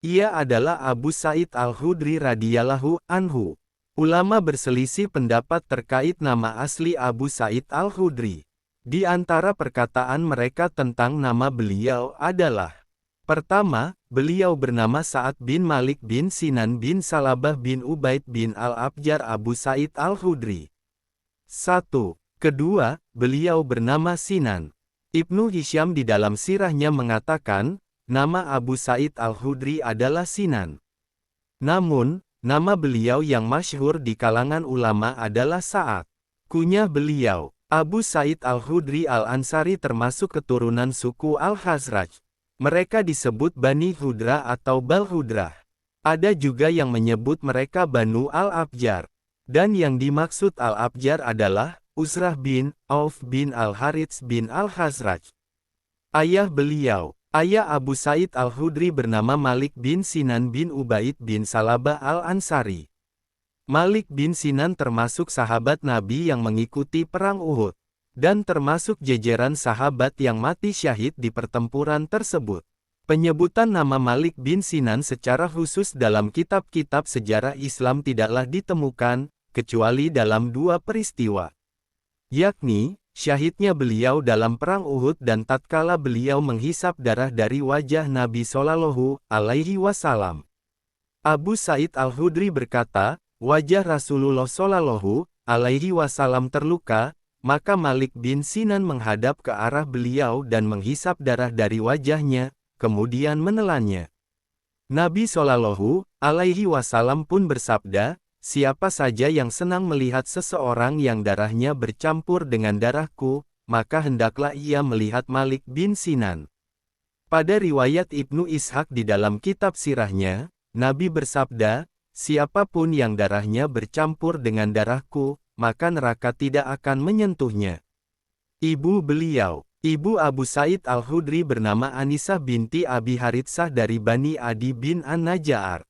Ia adalah Abu Sa'id Al-Khudri radhiyallahu anhu. Ulama berselisih pendapat terkait nama asli Abu Sa'id Al-Khudri. Di antara perkataan mereka tentang nama beliau adalah: pertama, beliau bernama Sa'ad bin Malik bin Sinan bin Salabah bin Ubaid bin Al-Abjar Abu Sa'id Al-Khudri. 1. Kedua, beliau bernama Sinan. Ibnu Hisham di dalam sirahnya mengatakan, nama Abu Sa'id Al-Khudri adalah Sinan. Namun, nama beliau yang masyhur di kalangan ulama adalah Sa'ad. Kunyah beliau, Abu Sa'id Al-Khudri Al-Ansari, termasuk keturunan suku Al-Khazraj. Mereka disebut Bani Hudra atau Bal Hudrah. Ada juga yang menyebut mereka Banu Al-Abjar. Dan yang dimaksud Al-Abjar adalah Uzrah bin Auf bin Al-Harits bin Al-Khazraj. Ayah beliau, ayah Abu Sa'id Al-Khudri, bernama Malik bin Sinan bin Ubaid bin Salabah Al-Ansari. Malik bin Sinan termasuk sahabat Nabi yang mengikuti perang Uhud, dan termasuk jajaran sahabat yang mati syahid di pertempuran tersebut. Penyebutan nama Malik bin Sinan secara khusus dalam kitab-kitab sejarah Islam tidaklah ditemukan, kecuali dalam dua peristiwa, yakni syahidnya beliau dalam perang Uhud dan tatkala beliau menghisap darah dari wajah Nabi Shallallahu Alaihi Wasallam. Abu Sa'id Al-Khudri berkata, wajah Rasulullah Shallallahu Alaihi Wasallam terluka, maka Malik bin Sinan menghadap ke arah beliau dan menghisap darah dari wajahnya, kemudian menelannya. Nabi Shallallahu Alaihi Wasallam pun bersabda, siapa saja yang senang melihat seseorang yang darahnya bercampur dengan darahku, maka hendaklah ia melihat Malik bin Sinan. Pada riwayat Ibnu Ishaq di dalam kitab sirahnya, Nabi bersabda, siapapun yang darahnya bercampur dengan darahku, maka neraka tidak akan menyentuhnya. Ibu beliau, ibu Abu Sa'id Al-Khudri, bernama Anisah binti Abi Haritsah dari Bani Adi bin An-Najjar.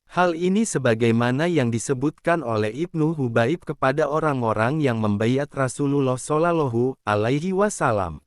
Hal ini sebagaimana yang disebutkan oleh Ibnu Hubaib kepada orang-orang yang membaiat Rasulullah Shallallahu Alaihi Wasallam.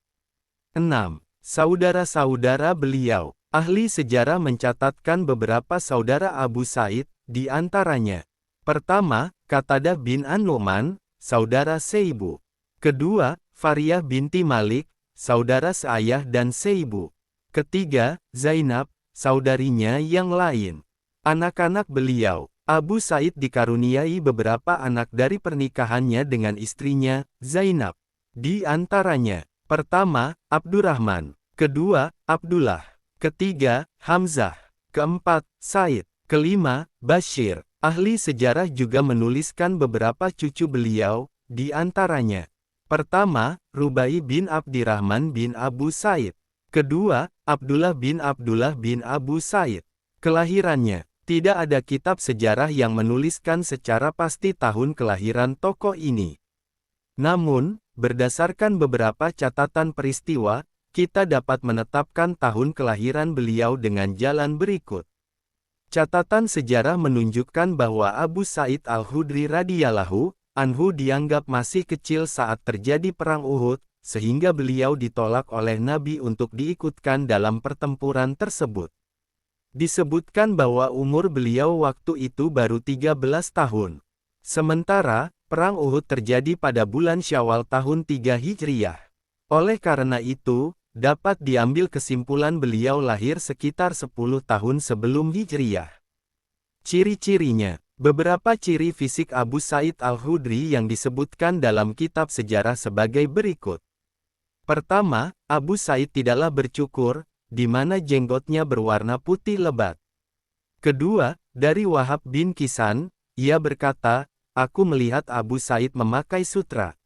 6. Saudara-saudara beliau. Ahli sejarah mencatatkan beberapa saudara Abu Sa'id, di antaranya: pertama, Qatadah bin An-Nu'man, saudara seibu. Kedua, Fariyah binti Malik, saudara seayah dan seibu. Ketiga, Zainab, saudarinya yang lain. Anak-anak beliau, Abu Sa'id dikaruniai beberapa anak dari pernikahannya dengan istrinya, Zainab. Di antaranya, pertama, Abdurrahman. Kedua, Abdullah. Ketiga, Hamzah. Keempat, Said. Kelima, Bashir. Ahli sejarah juga menuliskan beberapa cucu beliau, di antaranya: pertama, Rubai bin Abdirrahman bin Abu Sa'id. Kedua, Abdullah bin Abu Sa'id. Kelahirannya, tidak ada kitab sejarah yang menuliskan secara pasti tahun kelahiran tokoh ini. Namun, berdasarkan beberapa catatan peristiwa, kita dapat menetapkan tahun kelahiran beliau dengan jalan berikut. Catatan sejarah menunjukkan bahwa Abu Sa'id Al-Khudri radhiyallahu anhu dianggap masih kecil saat terjadi perang Uhud, sehingga beliau ditolak oleh Nabi untuk diikutkan dalam pertempuran tersebut. Disebutkan bahwa umur beliau waktu itu baru 13 tahun. Sementara, perang Uhud terjadi pada bulan Syawal tahun 3 Hijriyah. Oleh karena itu, dapat diambil kesimpulan beliau lahir sekitar 10 tahun sebelum Hijriyah. Ciri-cirinya. Beberapa ciri fisik Abu Sa'id Al-Khudri yang disebutkan dalam kitab sejarah sebagai berikut. Pertama, Abu Sa'id tidaklah bercukur, di mana jenggotnya berwarna putih lebat. Kedua, dari Wahab bin Kisan, ia berkata, aku melihat Abu Sa'id memakai sutra.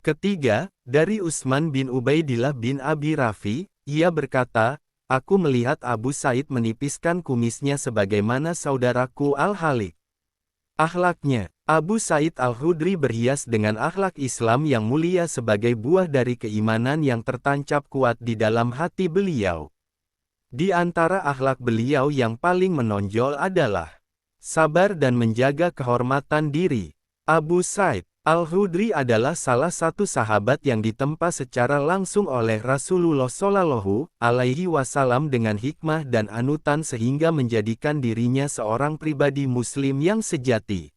Ketiga, dari Utsman bin Ubaidillah bin Abi Rafi, ia berkata, aku melihat Abu Sa'id menipiskan kumisnya sebagaimana saudaraku Al-Halik. Akhlaknya, Abu Sa'id Al-Khudri berhias dengan akhlak Islam yang mulia sebagai buah dari keimanan yang tertancap kuat di dalam hati beliau. Di antara akhlak beliau yang paling menonjol adalah sabar dan menjaga kehormatan diri. Abu Sa'id Al-Hudri adalah salah satu sahabat yang ditempa secara langsung oleh Rasulullah Shallallahu Alaihi Wasallam dengan hikmah dan anutan sehingga menjadikan dirinya seorang pribadi Muslim yang sejati.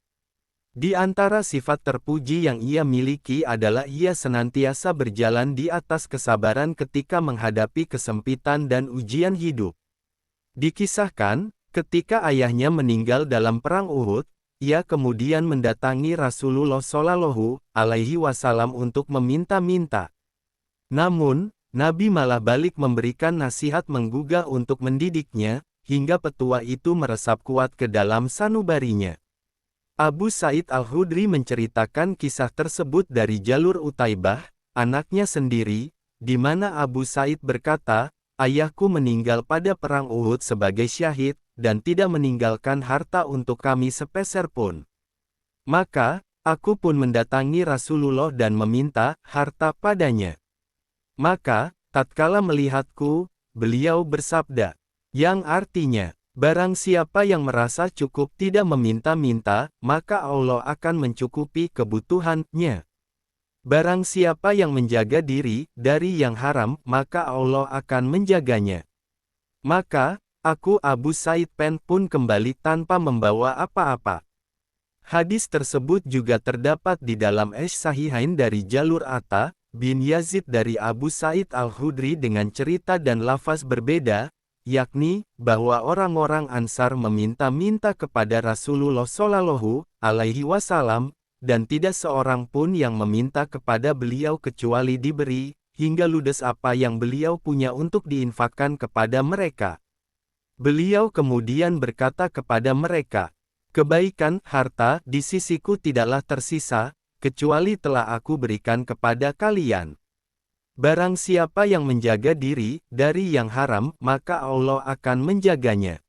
Di antara sifat terpuji yang ia miliki adalah ia senantiasa berjalan di atas kesabaran ketika menghadapi kesempitan dan ujian hidup. Dikisahkan, ketika ayahnya meninggal dalam perang Uhud, ia kemudian mendatangi Rasulullah Shallallahu Alaihi Wasallam untuk meminta-minta. Namun, Nabi malah balik memberikan nasihat menggugah untuk mendidiknya, hingga petua itu meresap kuat ke dalam sanubarinya. Abu Sa'id Al-Hudri menceritakan kisah tersebut dari jalur Utaibah, anaknya sendiri, di mana Abu Sa'id berkata, "Ayahku meninggal pada perang Uhud sebagai syahid, dan tidak meninggalkan harta untuk kami sepeser pun. Maka, aku pun mendatangi Rasulullah dan meminta harta padanya. Maka, tatkala melihatku, beliau bersabda, yang artinya, barang siapa yang merasa cukup tidak meminta-minta, maka Allah akan mencukupi kebutuhannya. Barang siapa yang menjaga diri dari yang haram, maka Allah akan menjaganya." Maka, aku Abu Sa'id pun kembali tanpa membawa apa-apa. Hadis tersebut juga terdapat di dalam Sahihain dari jalur Atta bin Yazid dari Abu Sa'id Al-Hudri dengan cerita dan lafaz berbeda, yakni, bahwa orang-orang Ansar meminta-minta kepada Rasulullah Shallallahu Alaihi Wasallam, dan tidak seorang pun yang meminta kepada beliau kecuali diberi, hingga ludes apa yang beliau punya untuk diinfakkan kepada mereka. Beliau kemudian berkata kepada mereka, "Kebaikan harta di sisiku tidaklah tersisa, kecuali telah aku berikan kepada kalian. Barang siapa yang menjaga diri dari yang haram, maka Allah akan menjaganya.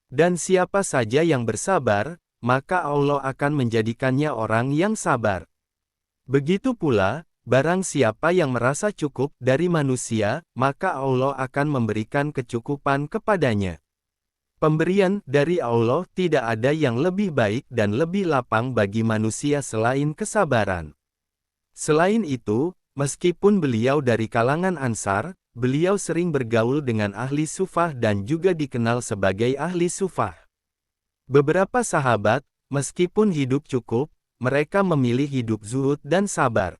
Dan siapa saja yang bersabar, maka Allah akan menjadikannya orang yang sabar. Begitu pula, barang siapa yang merasa cukup dari manusia, maka Allah akan memberikan kecukupan kepadanya. Pemberian dari Allah tidak ada yang lebih baik dan lebih lapang bagi manusia selain kesabaran." Selain itu, meskipun beliau dari kalangan Ansar, beliau sering bergaul dengan ahli sufah dan juga dikenal sebagai ahli sufah. Beberapa sahabat, meskipun hidup cukup, mereka memilih hidup zuhud dan sabar.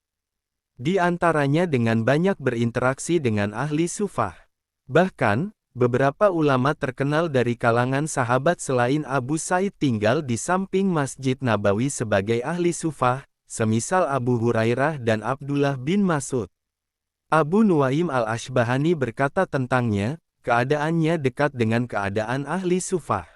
Di antaranya dengan banyak berinteraksi dengan ahli sufah. Bahkan, beberapa ulama terkenal dari kalangan sahabat selain Abu Sa'id tinggal di samping Masjid Nabawi sebagai ahli sufah, semisal Abu Hurairah dan Abdullah bin Mas'ud. Abu Nuaim Al-Ashbahani berkata tentangnya, keadaannya dekat dengan keadaan ahli sufah.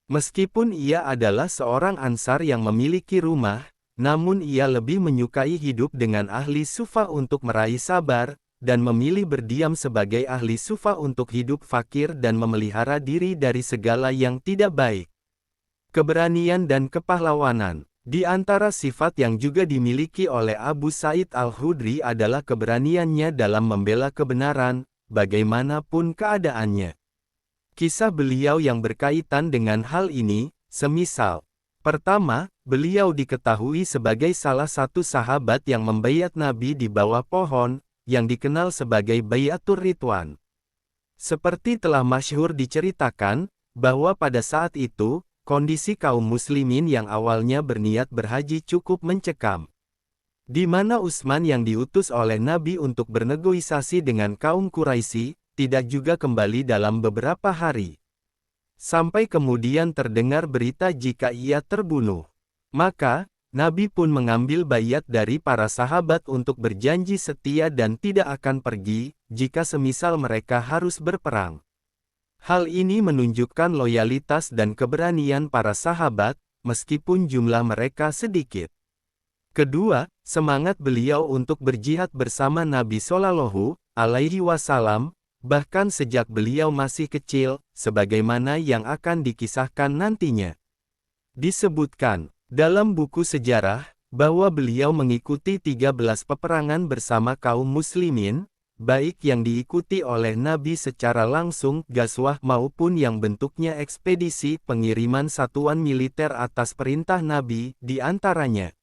Meskipun ia adalah seorang Ansar yang memiliki rumah, namun ia lebih menyukai hidup dengan ahli sufah untuk meraih sabar, dan memilih berdiam sebagai ahli sufah untuk hidup fakir dan memelihara diri dari segala yang tidak baik. Keberanian dan kepahlawanan. Di antara sifat yang juga dimiliki oleh Abu Sa'id Al-Hudri adalah keberaniannya dalam membela kebenaran, bagaimanapun keadaannya. Kisah beliau yang berkaitan dengan hal ini, semisal, pertama, beliau diketahui sebagai salah satu sahabat yang membaiat Nabi di bawah pohon, yang dikenal sebagai Baiatur Ridwan. Seperti telah masyhur diceritakan, bahwa pada saat itu, kondisi kaum muslimin yang awalnya berniat berhaji cukup mencekam. Di mana Utsman yang diutus oleh Nabi untuk bernegosiasi dengan kaum Quraisy, tidak juga kembali dalam beberapa hari. Sampai kemudian terdengar berita jika ia terbunuh. Maka, Nabi pun mengambil baiat dari para sahabat untuk berjanji setia dan tidak akan pergi, jika semisal mereka harus berperang. Hal ini menunjukkan loyalitas dan keberanian para sahabat, meskipun jumlah mereka sedikit. Kedua, semangat beliau untuk berjihad bersama Nabi Shallallahu Alaihi Wasallam, bahkan sejak beliau masih kecil, sebagaimana yang akan dikisahkan nantinya. Disebutkan dalam buku sejarah, bahwa beliau mengikuti 13 peperangan bersama kaum muslimin, baik yang diikuti oleh Nabi secara langsung, ghazwah maupun yang bentuknya ekspedisi pengiriman satuan militer atas perintah Nabi, di antaranya.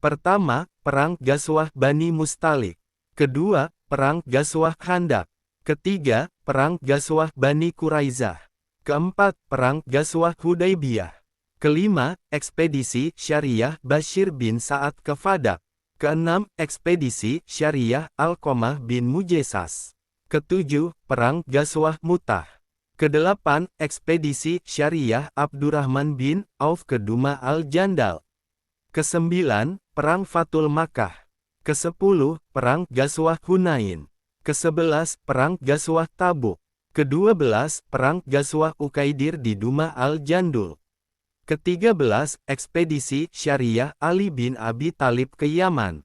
Pertama, Perang Ghazwah Bani Mustalik. Kedua, Perang Ghazwah Khandak. Ketiga, Perang Ghazwah Bani Quraizah. Keempat, Perang Ghazwah Hudaybiyah. Kelima, Ekspedisi Syariah Bashir bin Sa'ad ke Fadak. Keenam, Ekspedisi Syariah Alqamah bin Mujassas. Ketujuh, Perang Ghazwah Mu'tah. Kedelapan, Ekspedisi Syariah Abdurrahman bin Auf ke Duma al-Jandal. Kesembilan, Perang Fatul Makkah. Kesepuluh, Perang Ghazwah Hunain. Kesebelas, Perang Ghazwah Tabuk. Kedua-belas, Perang Ghazwah Ukaidir di Duma al-Jandul. Ketiga-belas, Ekspedisi Syariah Ali bin Abi Thalib ke Yaman.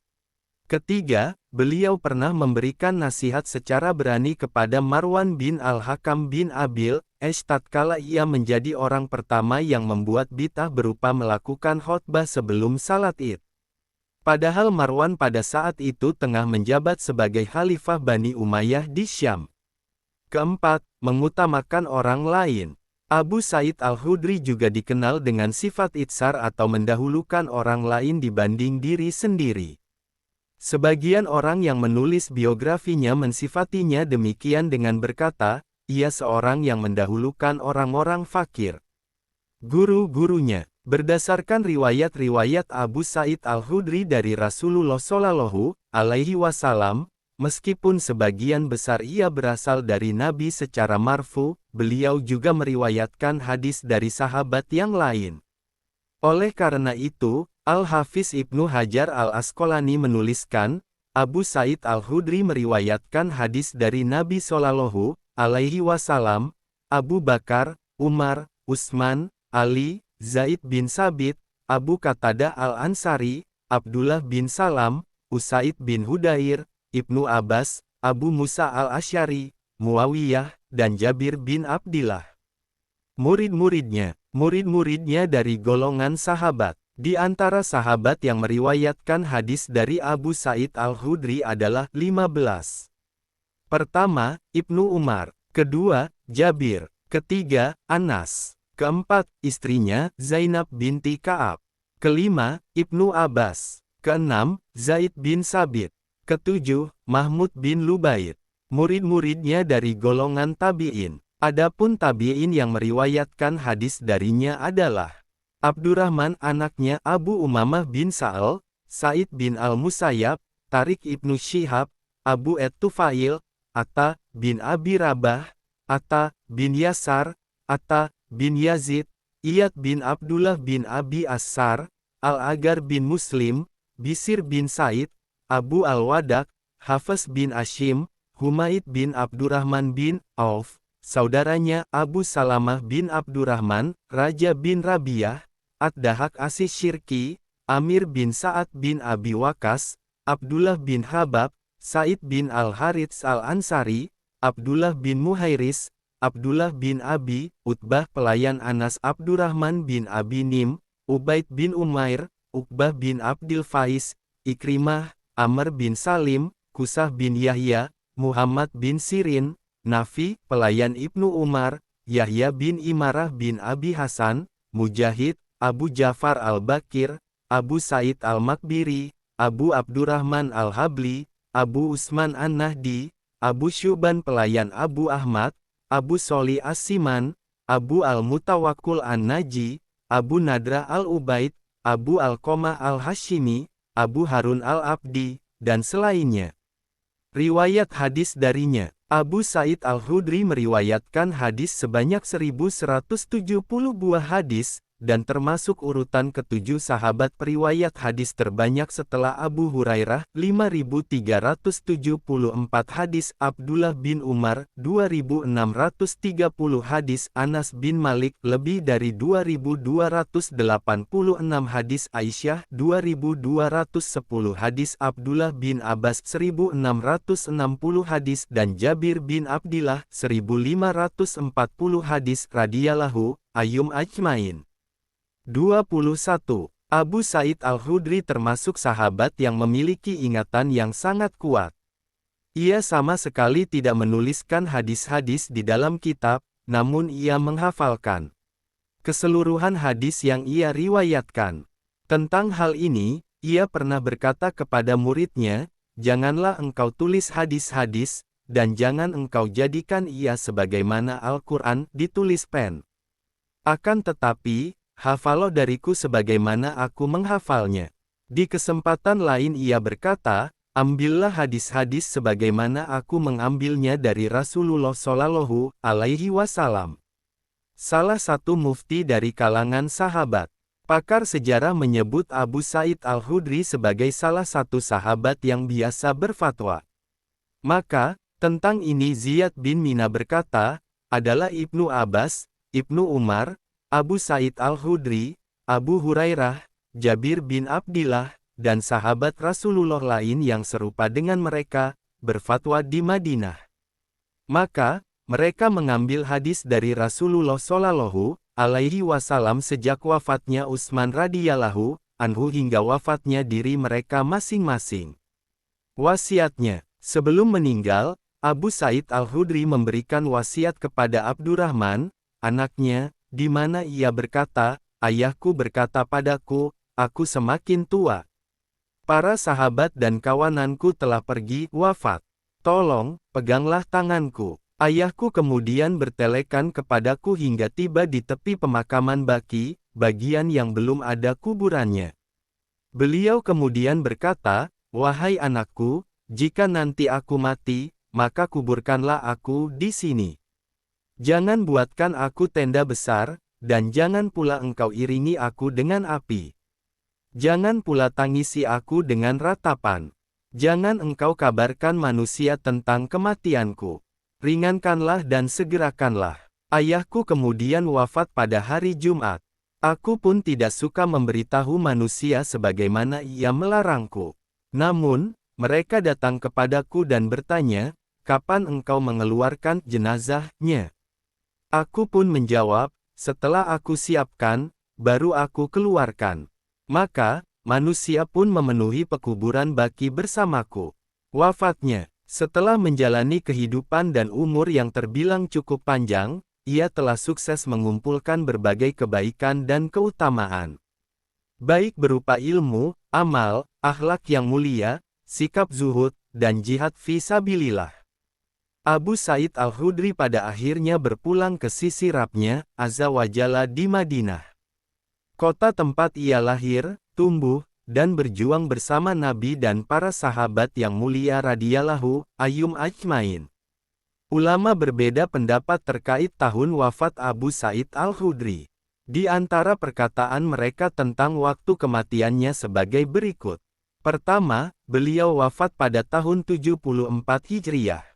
Ketiga, beliau pernah memberikan nasihat secara berani kepada Marwan bin Al-Hakam bin Abil Ash tatkala ia menjadi orang pertama yang membuat bid'ah berupa melakukan khotbah sebelum salat Id. Padahal Marwan pada saat itu tengah menjabat sebagai Khalifah Bani Umayyah di Syam. Keempat, mengutamakan orang lain. Abu Sa'id Al-Khudri juga dikenal dengan sifat itsar atau mendahulukan orang lain dibanding diri sendiri. Sebagian orang yang menulis biografinya mensifatinya demikian dengan berkata, ia seorang yang mendahulukan orang-orang fakir. Guru-gurunya, berdasarkan riwayat-riwayat Abu Sa'id Al-Khudri dari Rasulullah Shallallahu Alaihi Wasallam, meskipun sebagian besar ia berasal dari Nabi secara marfu, beliau juga meriwayatkan hadis dari sahabat yang lain. Oleh karena itu, Al-Hafiz Ibnu Hajar Al-Asqalani menuliskan, Abu Sa'id Al-Khudri meriwayatkan hadis dari Nabi Shallallahu Alaihi Wasallam, Abu Bakar, Umar, Utsman, Ali, Zaid bin Sabit, Abu Qatadah Al-Ansari, Abdullah bin Salam, Usaid bin Hudair, Ibnu Abbas, Abu Musa al-Asy'ari, Muawiyah, dan Jabir bin Abdillah. Murid-muridnya dari golongan sahabat. Di antara sahabat yang meriwayatkan hadis dari Abu Sa'id Al-Khudri adalah 15. Pertama, Ibnu Umar. Kedua, Jabir. Ketiga, Anas. Keempat, istrinya, Zainab binti Ka'ab. Kelima, Ibnu Abbas. Keenam, Zaid bin Sabit. Ketujuh, Mahmud bin Lubaid. Murid-muridnya dari golongan tabi'in. Adapun tabi'in yang meriwayatkan hadis darinya adalah Abdurrahman anaknya Abu Umamah bin Sa'al, Sa'id bin Al-Musayyab, Tariq ibnu Syihab, Abu Et-Tufail, Atta bin Abi Rabah, Atta bin Yasar, Atta bin Yazid, Iyad bin Abdullah bin Abi As-Sar, Al-Agar bin Muslim, Bisir bin Said, Abu Al-Wadak, Hafs bin Ashim, Humaid bin Abdurrahman bin Auf, saudaranya Abu Salamah bin Abdurrahman, Raja bin Rabi'ah, Ad-Dahak Asy-Syirki, Amir bin Sa'ad bin Abi Waqqas, Abdullah bin Habab, Said bin Al-Harits Al-Ansari, Abdullah bin Muhairis, Abdullah bin Abi, Utbah pelayan Anas Abdurrahman bin Abi Nim, Ubaid bin Umair, Uqbah bin Abdil Faiz, Ikrimah, Amr bin Salim, Qusah bin Yahya, Muhammad bin Sirin, Nafi, pelayan Ibnu Umar, Yahya bin Imarah bin Abi Hasan, Mujahid, Abu Ja'far Al-Bakir, Abu Sa'id Al-Makbiri, Abu Abdurrahman Al-Habli, Abu Usman An-Nahdi, Abu Syuban pelayan Abu Ahmad, Abu Soli As-Siman, Abu Al-Mutawakkul An-Naji, Abu Nadra Al-Ubaid, Abu Al-Qamah Al-Hashimi, Abu Harun Al-Abdi, dan selainnya. Riwayat hadis darinya. Abu Sa'id Al-Khudri meriwayatkan hadis sebanyak 1170 buah hadis, dan termasuk urutan ketujuh sahabat periwayat hadis terbanyak setelah Abu Hurairah, 5.374 hadis, Abdullah bin Umar, 2.630 hadis, Anas bin Malik, lebih dari 2.286 hadis, Aisyah, 2.210 hadis, Abdullah bin Abbas, 1.660 hadis, dan Jabir bin Abdillah, 1.540 hadis, radhiyallahu anhum ajmain. 21. Abu Sa'id Al-Khudri termasuk sahabat yang memiliki ingatan yang sangat kuat. Ia sama sekali tidak menuliskan hadis-hadis di dalam kitab, namun ia menghafalkan keseluruhan hadis yang ia riwayatkan. Tentang hal ini, ia pernah berkata kepada muridnya, "Janganlah engkau tulis hadis-hadis, dan jangan engkau jadikan ia sebagaimana Al-Quran ditulis pen. Akan tetapi, hafalah dariku sebagaimana aku menghafalnya." Di kesempatan lain ia berkata, "Ambillah hadis-hadis sebagaimana aku mengambilnya dari Rasulullah Shallallahu Alaihi Wasallam." Salah satu mufti dari kalangan sahabat. Pakar sejarah menyebut Abu Sa'id Al-Khudri sebagai salah satu sahabat yang biasa berfatwa. Maka, tentang ini Ziyad bin Mina berkata, adalah Ibnu Abbas, Ibnu Umar, Abu Sa'id Al-Khudri, Abu Hurairah, Jabir bin Abdillah, dan sahabat Rasulullah lain yang serupa dengan mereka, berfatwa di Madinah. Maka, mereka mengambil hadis dari Rasulullah Shallallahu Alaihi Wasallam sejak wafatnya Utsman radhiyallahu anhu hingga wafatnya diri mereka masing-masing. Wasiatnya, sebelum meninggal, Abu Sa'id Al-Khudri memberikan wasiat kepada Abdurrahman, anaknya, di mana ia berkata, "Ayahku berkata padaku, aku semakin tua. Para sahabat dan kawananku telah pergi wafat. Tolong, peganglah tanganku." Ayahku kemudian bertelekan kepadaku hingga tiba di tepi pemakaman Baqi, bagian yang belum ada kuburannya. Beliau kemudian berkata, "Wahai anakku, jika nanti aku mati, maka kuburkanlah aku di sini. Jangan buatkan aku tenda besar, dan jangan pula engkau iringi aku dengan api. Jangan pula tangisi aku dengan ratapan. Jangan engkau kabarkan manusia tentang kematianku. Ringankanlah dan segerakanlah." Ayahku kemudian wafat pada hari Jumat. Aku pun tidak suka memberitahu manusia sebagaimana ia melarangku. Namun, mereka datang kepadaku dan bertanya, "Kapan engkau mengeluarkan jenazahnya?" Aku pun menjawab, "Setelah aku siapkan, baru aku keluarkan." Maka, manusia pun memenuhi pekuburan Baqi bersamaku. Wafatnya. Setelah menjalani kehidupan dan umur yang terbilang cukup panjang, ia telah sukses mengumpulkan berbagai kebaikan dan keutamaan. Baik berupa ilmu, amal, akhlak yang mulia, sikap zuhud, dan jihad fi sabilillah. Abu Sa'id Al-Khudri pada akhirnya berpulang ke sisi Rabbnya, Azza wa Jalla di Madinah. Kota tempat ia lahir, tumbuh, dan berjuang bersama Nabi dan para sahabat yang mulia radhiyallahu anhum ajmain. Ulama berbeda pendapat terkait tahun wafat Abu Sa'id Al-Khudri. Di antara perkataan mereka tentang waktu kematiannya sebagai berikut. Pertama, beliau wafat pada tahun 74 Hijriah.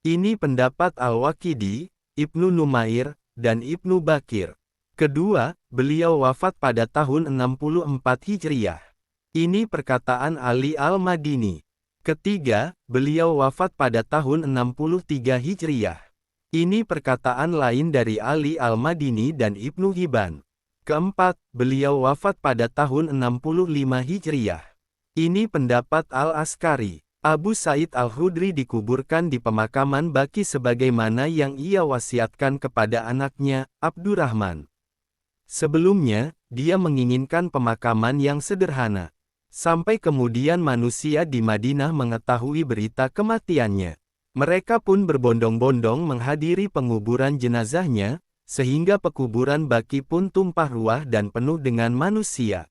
Ini pendapat Al-Waqidi, Ibnu Numair, dan Ibnu Bakir. Kedua, beliau wafat pada tahun 64 Hijriah. Ini perkataan Ali Al-Madini. Ketiga, beliau wafat pada tahun 63 Hijriah. Ini perkataan lain dari Ali Al-Madini dan Ibnu Hibban. Keempat, beliau wafat pada tahun 65 Hijriah. Ini pendapat Al-Askari. Abu Sa'id Al-Khudri dikuburkan di pemakaman Baqi sebagaimana yang ia wasiatkan kepada anaknya, Abdurrahman. Sebelumnya, dia menginginkan pemakaman yang sederhana. Sampai kemudian manusia di Madinah mengetahui berita kematiannya. Mereka pun berbondong-bondong menghadiri penguburan jenazahnya, sehingga pekuburan Baqi pun tumpah ruah dan penuh dengan manusia.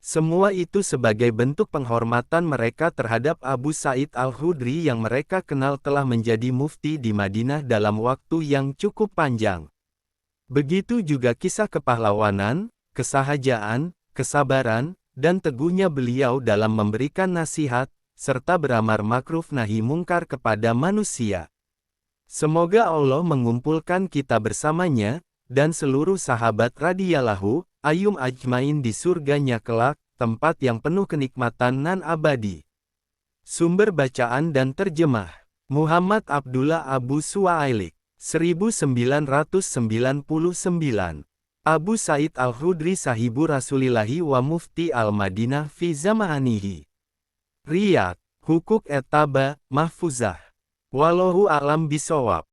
Semua itu sebagai bentuk penghormatan mereka terhadap Abu Sa'id Al-Khudri yang mereka kenal telah menjadi mufti di Madinah dalam waktu yang cukup panjang. Begitu juga kisah kepahlawanan, kesahajaan, kesabaran, dan teguhnya beliau dalam memberikan nasihat, serta beramar ma'ruf nahi mungkar kepada manusia. Semoga Allah mengumpulkan kita bersamanya, dan seluruh sahabat radhiyallahu anhum ajmain di surganya kelak, tempat yang penuh kenikmatan nan abadi. Sumber bacaan dan terjemah. Muhammad Abdullah Abu Suwailik, 1999. Abu Sa'id Al-Khudri sahibu Rasulillahi wa mufti al-Madinah fi zamanihi. Riyadh, Hukuk Etaba, Mahfuzah. Wallahu a'lam bishawab.